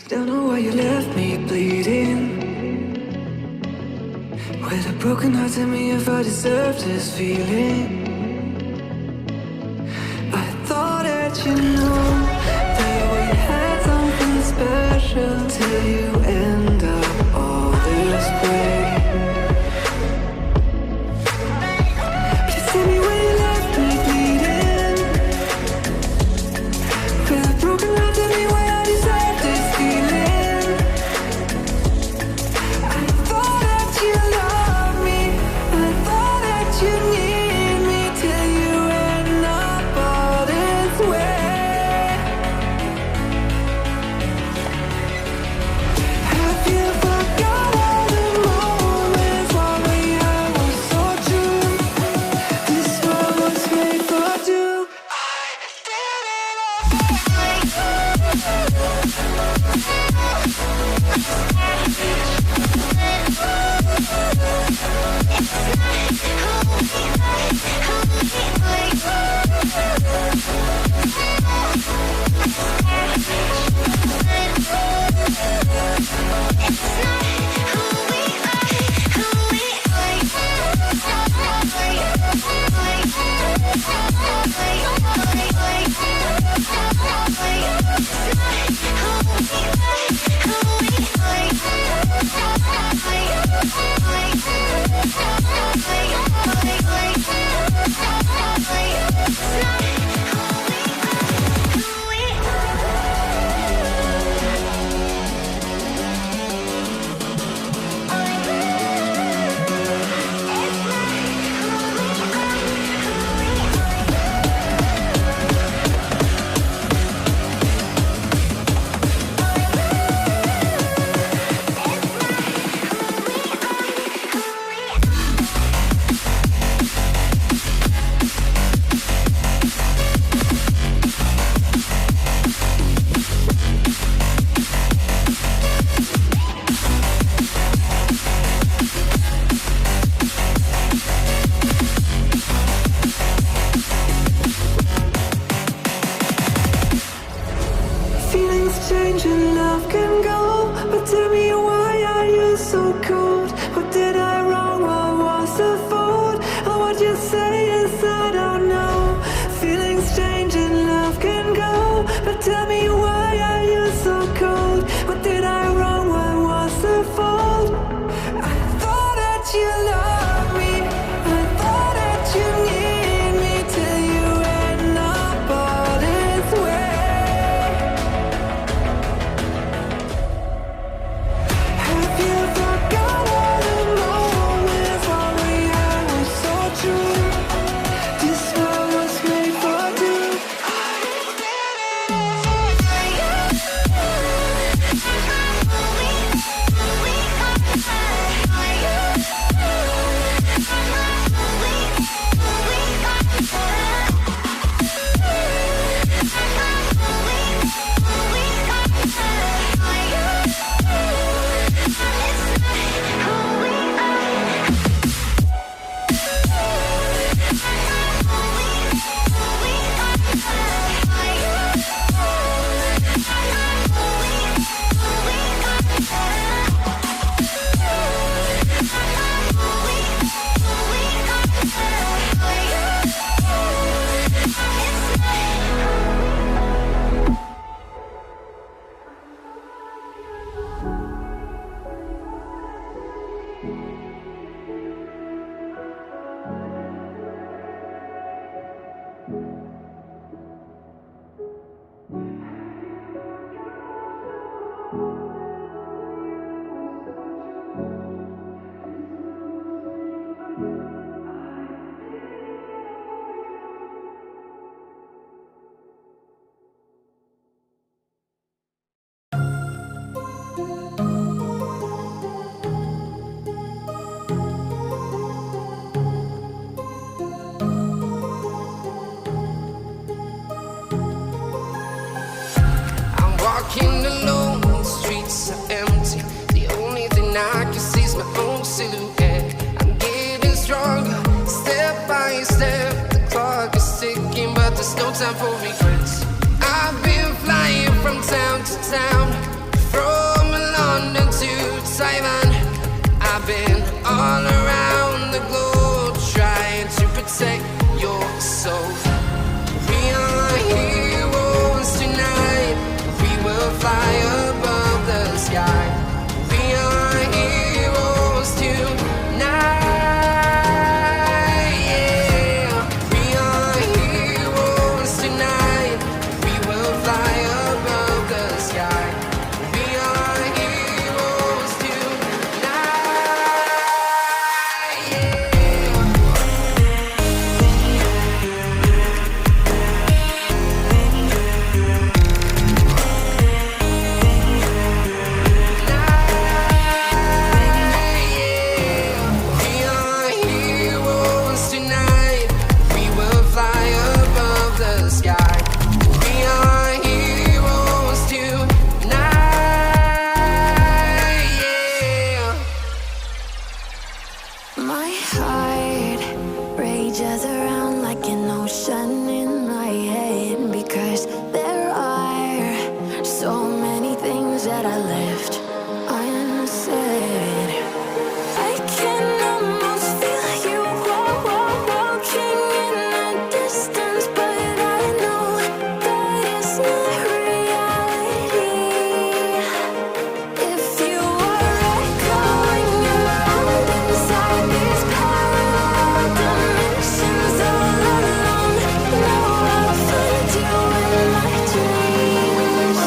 Don't know why you left me bleeding. With a broken heart, tell me if I deserve this feeling. I thought that you know that we had something special till you end up all this way. Please tell me where you left me bleeding. With a broken heart, tell me why I deserve this feeling. I thought that you loved me, I thought that you need me till you end up all this way. Have you forgot all the moments while we had was so true? This world was made for two. I did it Feelings change and love can go, but tell me why are you so cold? What did I wrong? What was the fault? Or what you say is I don't know. Feelings change and love can go, but tell me why are you so cold? What did I wrong? What was the fault? I thought that you loved me, I thought that you need me till you end up all this way. Have you forgot all the moments while we had was so true? This world was made for two. Walking alone, the streets are empty. The only thing I can see is my own silhouette. I'm getting stronger, step by step. The clock is ticking, but there's no time for regrets. I've been flying from town to town, fly above the sky. We are heroes tonight. Yeah, we are heroes tonight. We will fly above the sky. We are heroes tonight. My heart rages around like an ocean in my head, because there are so many things that I left unsaid. I can almost feel you walking in the distance, but I know that it's not reality. If you are echoing around inside these parallel dimensions all alone, know I'll find you in my dreams.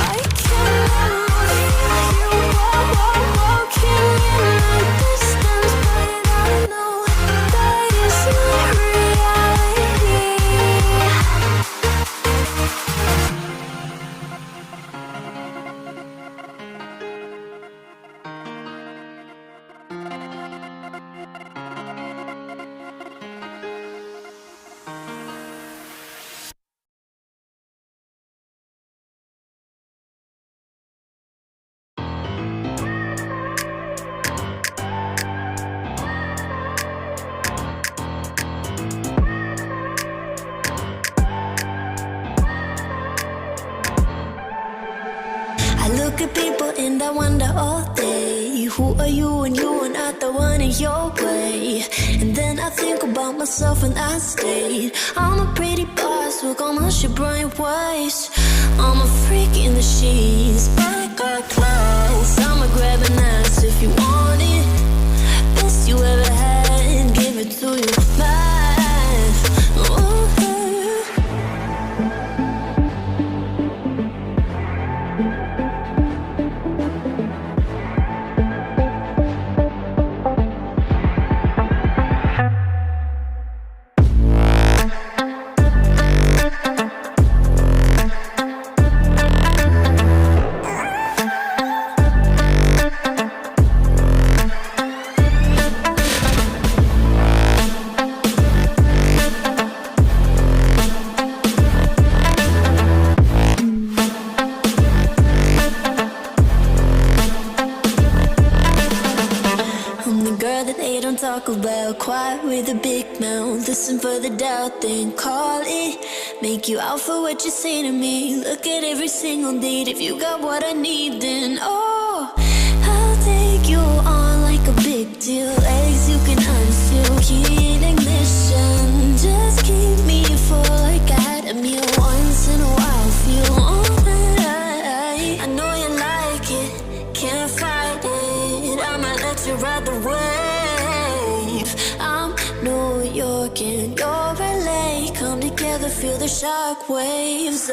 I can almost feel you walking in the distance, but I know that it's not reality. I look at people and I wonder all day, who are you and you are not the one in your way. And then I think about myself and I stayed. I'm a pretty boss, look almost your bright waist. I'm a freak in the sheets, but I got class. I'ma grab an ass if you want it. Best you ever had, give it to you fast. Ooh. I'm the girl that they don't talk about, quiet with a big mouth. Listen for the doubt, then call it. Make you out for what you say to me. Look at every single date. If you got what I need, then oh, I'll take you on like a big deal. Legs you can unseal, key in ignition. Just keep me full like I had a meal once in a while. Feel all that I know you like it, can't fight it. I might let you ride the wave. I'm New York and you're LA. Come together, feel the shock waves.